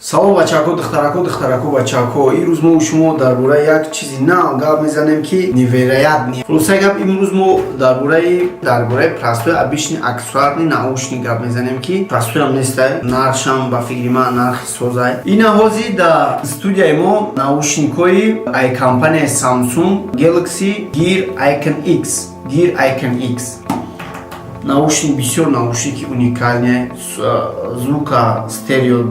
Салом бачаҳо, духтарако бачаҳо, имрӯз мо шумо дар бораи як чизи нав гап мезанем ки невероятный. Хулоса гап имрӯз мо дар бораи простои обычный аксессуарный наушник гап мезанем ки простоям нестай, нархшам ба фикри ман нархи созай. Ина ҳозир дар студияи мо наушникҳои ай компанияи Samsung Galaxy Gear Icon X. Наушник бисёр наушники уникальне, звука стерео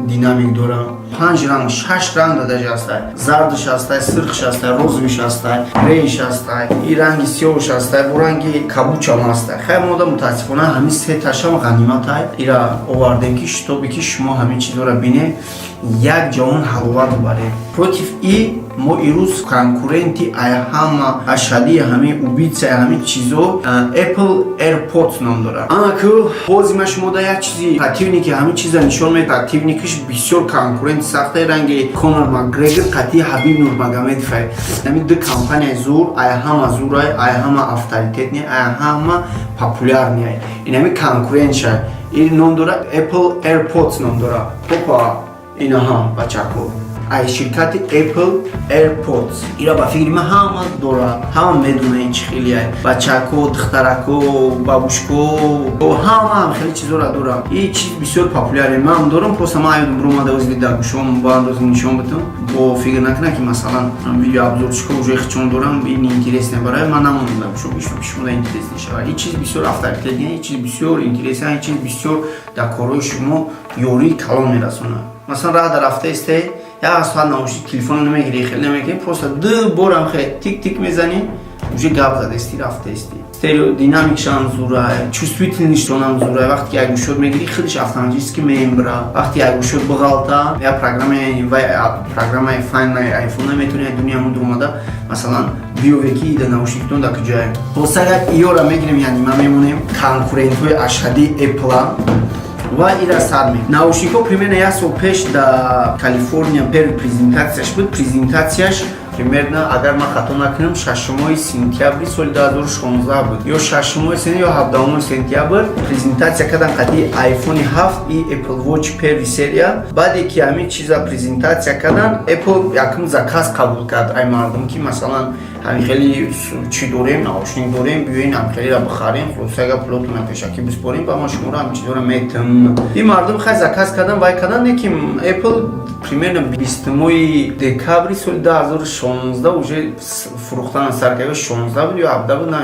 динамик дора. 5 ранг, 6 ранг даже ҳастай. Зардиш ҳастай, сирхш ҳастай, розовиш ҳастай, бейж ҳастай, и ранги сиёҳш ҳастай, бо ранги кабучам ҳастай. Хеле мода мутаассифона ҳамин сеташам ғаниматай. Ира овардем ки шитобе ки шумо ҳамин чизора бинед, як ҷаҳон ҳаловат баред. Против и мо ирӯз конкуренти ҳама ашадии ҳамин убитсаи ҳамин чизо Apple AirPods ном дорад. Анаку бози ма шумо да як чизи противники ҳамин чиза нишон мед. Противникиш бисёр конкуренти сахтаи ранги Conor McGregor қати Habib Nurmagomedov. Ҳамин ду компания зур, ҳама зурай, ҳама авторитетни, ҳама популярни. Ин ҳамин конкурентша. Ин ном дорад Apple AirPods ном дорад. Попа инаҳа бачаҳо. Ай ширкати Apple AirPods. Ира ба фикри ман ҳама дорад. Ҳама медона ин чӣ хелияй. Бачаҳо, духтарако, бабушко, ҳама хеле чизора дорад. Ин чиз бисёр популяре. Ман дорам, просто ман аёдам буромада озиди дар гӯшам ба андози нишон битам. Бо фикр накунам ки масалан видео обзорчико уже хичон дорам, ин интересне барои ман намондам, шумо интерес нешавад. Ин чиз бисёр авторитетне, ин чиз бисёр интересен, ин чиз бисёр дар корҳои шумо ёрии калон мерасонад. Масалан раҳ дарафта истед, як соат наушник телефон намегири, хеле намегири, просто ду борам хе тик мезани, уже гап задасти рафтасти. Стерео динамикшам зурай, чувствительностьам зурай. Вақте ки як гӯшот мегири, худаш автоматически меимбра. Вақте як гӯшот биғалта, як программаи файнай iPhone метавони дуния муд омада, масалан биёвеки да наушниктон да куҷае. Хулоса як иёра мегирем, яъни ма мемонем конкурентҳои ашадии Apple ва ира сар мекунем. Наушникҳо примерно як сол пеш да Калифорния пер презентатсияш буд. Презентатсияш примерно агар ман хато накунам 6 сентябри соли 2016 буд. Ё 6 сентябр ё 17 сентябр презентатсия кардан қадди iPhone 7 и Apple Watch первая серия. Баъде ки ҳамин чиза презентатсия кардан, Apple якум заказ қабул кард ай мардум ки масалан ҳамин хеле чӣ дорем, наушник дорем, биёин ҳамин хелеро бихарем, хулоса агар пулотона пешакӣ биспорем, ба ма шуморо ҳамин чизора метам. Ин мардум хай заказ кардан, вай кардан не ки Apple примерно 20 декабри соли 2016 уже фурӯхтан сар карда. 16 буд ё 17 буд, не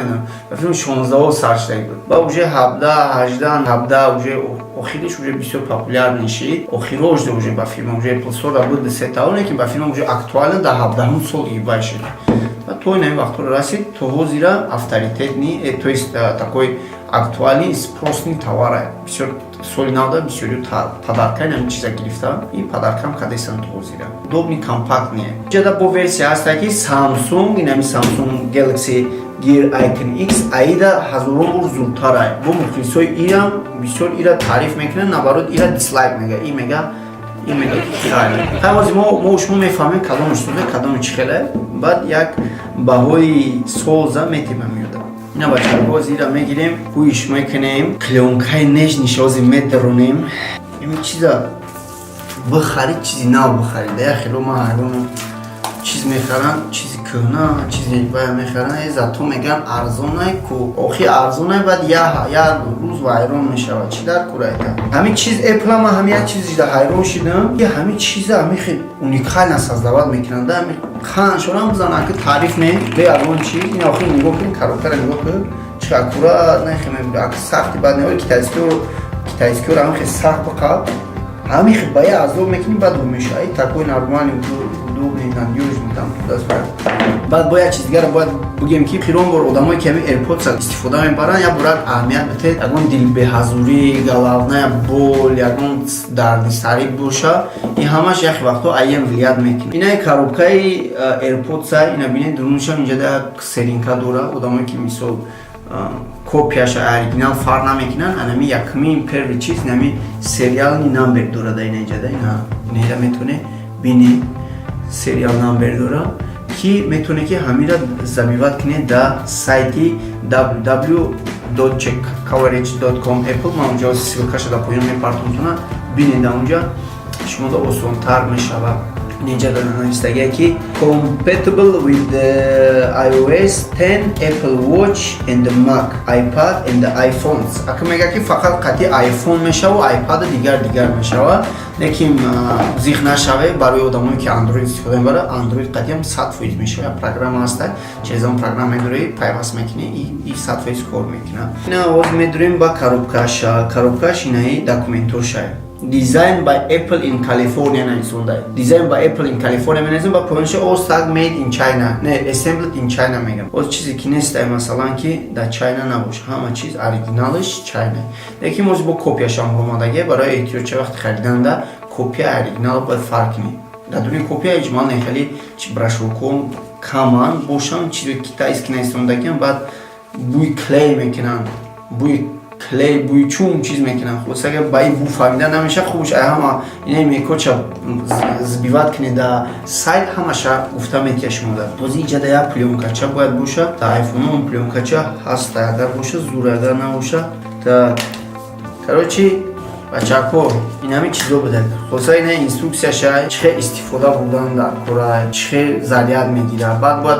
филм 16 сар шуда буд. Ба уже 17 18 уже охириш уже бисёр популярный шид. Охирож да уже ба фирма уже Apple Store буд 10 та, лекин ба фирма уже актуален да 17 сол ибай шид. То ин вақтро расид, то ҳозира авторитетни, то есть такой актуальный спросный товар. Бисёр соли навда бисёр подаркаи ҳамин чиза гирифта. Ин подаркам кадесан то ҳозира. Удобни, компактни. Ҷада бо версия ҳаста ки Samsung, ин ҳамин Samsung Galaxy Gear Icon X аида ҳазорон бор зудтарай. Бо мухлисои ирам бисёр ира таъриф мекунанд, наоборот ира дислайк мега. Ин мега ҳавози мо шумо мефаҳмем кадом штука, кадом чӣ хеле. Баъд як баҳои соза метимам меёдам. Ина бачаҳо ҳозира мегирем, пӯйш мекунем, клёнкаи нежниш ҳозир медаронем. Ин чиза бихарид, чизи нав бихарид. Яхело ма ҳайронам чиз мехарам, чизи кӯҳна, чизи бая мехарам, зато меган арзонай ку. Охи арзонай баъд як рӯз вайрон мешавад. Чӣ дар курайта? Ҳамин чиз Apple ма ҳамин як чизида ҳайрон шидам. ки ҳамин чиза ҳамин хел уникально создават мекунанд. Ҳамин ханшонам бизанам ки таъриф не. Бе ягон чиз, ин охи нигоҳ кунед, коробкаро нигоҳ кунед. Чиқар кура нехемем, ак сахти баъд не китайскиёр ҳамин хел сахт биқаб. ҳамин хел ба як аздоб мекунем, баъд мешавад. Такой нормальный удобный, надёжный там туда-сюда. Баъд бо як чиз дигар бояд бигем ки хирон бор одамое ки ҳамин AirPods истифода мебаранд, як бурак аҳамият битед, ягон дилбеҳазурӣ, головная боль, ягон дардисарӣ боша, ин ҳамаш яхе вақтҳо айян влият мекунад. Ина коробкаи AirPods ина бинед дуруншам инҷода як серинка дора. Одамое ки мисол копияша оригинал фарқ намекунанд, анами якумин первый чиз нами сериални номер дора да ина инҷода. Ина метавонед бинед сериал номер дора ки метавонед ки ҳамира забиват кунед да сайти www.checkcoverage.com Apple. Ман унҷо ссилкаша да поён мепартонам, бинед онҷа شما دا آسان‌تر میشود. اینجا دارن استگه که compatible with the iOS 10, Apple Watch and the Mac, iPad and the iPhones. اگه میگه که فقط قطعی آیفون میشه و آیپد دیگر میشه لیکن زیخ نشوه برای آدمایی که اندروید استفاده میبره اندروید قطعی هم 100% میشه پروگرام هست چیز اون پروگرام میداری پیوست میکنه این 100% کار میکنه. اینا آواز میداریم با کاروبکاش اینایی داکومنتوشه Designed by Apple in California نایسونده. Designed by Apple in California می‌نویسیم با پوزیشن all tag made in China. نه assembled in China میگم. اون چیزی که نیست مثلا که در چاینا نباشه. همه چیز اوریجینالش چاینا. لیکن ما با کپیش هم اومدگی برای احتیاج چه وقت خریدن دا کپی اوریجینال با فرق می. در دنیای کپی اجمالا خیلی چی براشوکون کامان باشن چیزی که تایسک نایسونده که بعد بوی کلی میکنن. بوی چون چیز میکنن خلاص اگه با این بو فهمیدن نمیشه خوبش اما اینه میکوچا زبیوت کنه در سایت همشه گفته میتیه شما در توزی اینجا در پلیونکاچه باید باشه در آیفون اون پلیونکاچه هست اگر باشه زور اگر نباشه تا کروچی بچه ها این همین چیزو بده خلاص اینه اینستروکسیش چه استفاده بودن در کره چه ضریعت میگیره بعد باید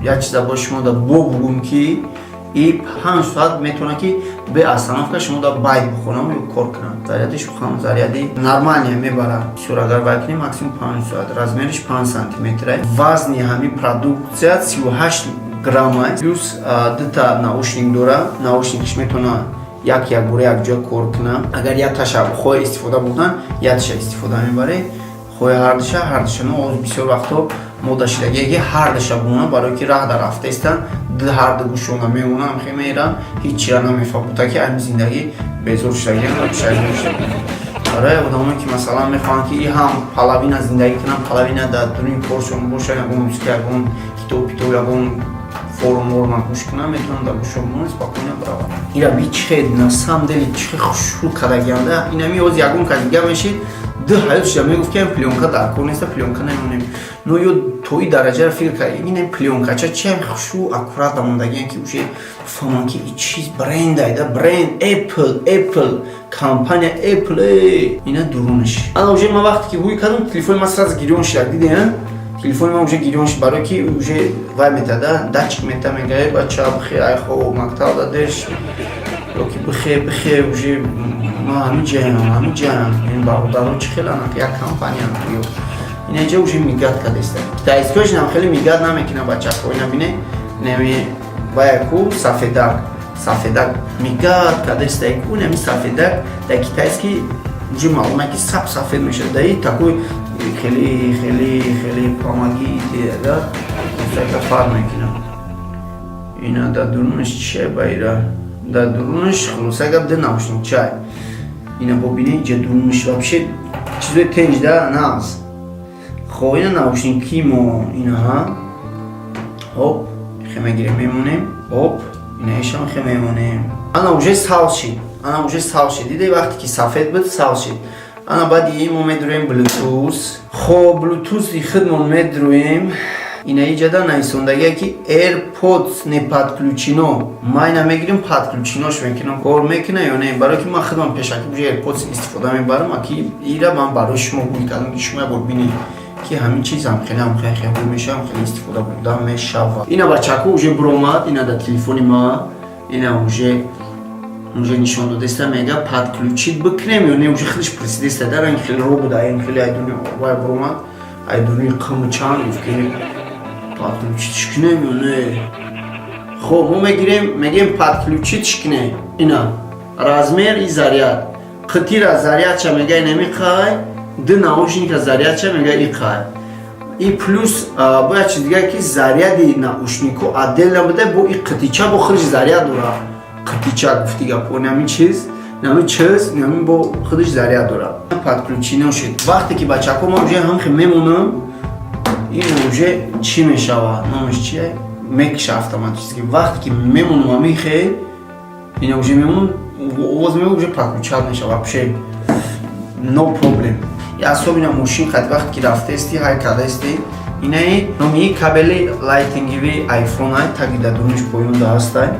یک چیزا با شما در بگم که این 5 ساعت میتونه که به استانفکا شما دا باید بخونم یا کار کنم ضریعتش بخونم ضریعتی نرمالیه میبره بسیار اگر باید کنیم مکسیموم 5 ساعت رزمیرش 5 سانتی متره وزنی همین پرودکسیت 38 گرم است پلوس دوتا ناوشنیک داره ناوشنیکش میتونه یک بوره یک جا کار کنم اگر یک تاشا خواه استفاده بودن یک تاشا استفاده میبره خواه هر دشه نه بسیار وقتا ما داشتگی اگه هر دشه بونه برای که راه در رفته استن هر دو گوشونه میمونه هم خیلی میرن هیچی را نمیفهمه که این زندگی بیزور شدگی نمیشه برای آدمایی که مثلا میخوان که این هم پلاوین زندگی کنن پلاوین در دنیای کارشون باشه یا موسیقی یا کتاب یا فورم گوش کنن میتونن در گوشون مونس با کنه برابر اینا بیچه نسام دلی چه خوشو کدگیانده اینا میوز یگون کدیگه میشید ده حالش میگفت که پلیونکا در کار نیست پلیونکا نمیمونیم نو یو توی درجه رو فکر کنید این پلیونکا چه خوشو اکورات داموندگی که اوشه فهمان که این چیز برند ایده برند اپل کمپانی اپل اینا درونش انا اوشه ما وقتی که بوی کدوم تلفن ما سراز گیریون شد دیدین تلفن ما اوشه گیریونش برای که اوشه وای میتاده دچک میتا میگه بچه بخیر ای خو مقطع دادش روکی بخیر اوشه ما همین جان این باودارو چه خیلی یک کمپانی هم دیو این اینجا اوشه میگاد کده است تا اسکوش نم خیلی میگاد نمیکنه بچه ها اینا بینه نمی وایکو سفیدک میگاد کده است ایکو نمی سفیدک دکی تا اسکی اوشه معلومه که سفید میشه دایی تاکوی خیلی پاماگی دیده مستقل فرق میکنه اینا در درونش چه بایره در درونش خلاصه گب ده نوشنیک چای اینا ببینید اینجا درونش вообще چیزای تنج ده ناز خب اینا نوشنیکی ما اینا ها هوب خیمه گیره میمونیم هوب اینا ایشان خیمه میمونیم انا اوجه سال شد دیده وقتی که سفید بود سال شد انا بعد ما میدرویم بلوتوث خب بلوتوث خدمون میدرویم اینا اینجا در نایسوندگی که ایرپودز نه پادکلوچینو ما اینا میگیریم پادکلوچینوش میکنم کار میکنه یا نه برای که ما خدمم پیشکی بوجه ایرپودز استفاده میبرم که ایرا من برای شما بوی کردم که شما ببینید که همین چیز هم خیلی میشه هم خیلی استفاده بودم میشه اینا بچه‌ها اوجه برومات اینا در تلفن ما اینا اوجه نشان داده است میگه پادکلوچید بکنیم یا نه اوجه خیلیش پرسیده است در این خیلی رو بوده این خیلی ایدونی وای برومات ایدونی قم چند گفتیم پادکلوچید شکنه یا نه خب ما میگیم پادکلوچید شکنه اینا رزمیر ای ضریعت قطیر از ضریعت چه میگه نمیخوای دو ناوشنیک از ضریعت چه میگه ای خواهی ای پلوس باید چیز دیگه که ضریعت ناوشنیکو عدل نبوده با ای قطیچه با خرج ضریعت داره قطیچه گفتی گفت نمی چیز نمی با خودش ضریعت داره پادکلوچینو شد وقتی که بچه ها ما اوجه هم خیلی میمونم این اوجه چی میشود نامش چیه؟ میکشه اتوماتیکی وقتی که میمونم و میخه این اوجه میمونم اوز اوجه پادکلوچه میشود بشه نو پروبلم یا اصلا اینا ماشین خیلی وقتی که رفته استی های کده استی اینه نمی کابل لایتینگی وی آیفون های تاگیده دونش پویون ده هسته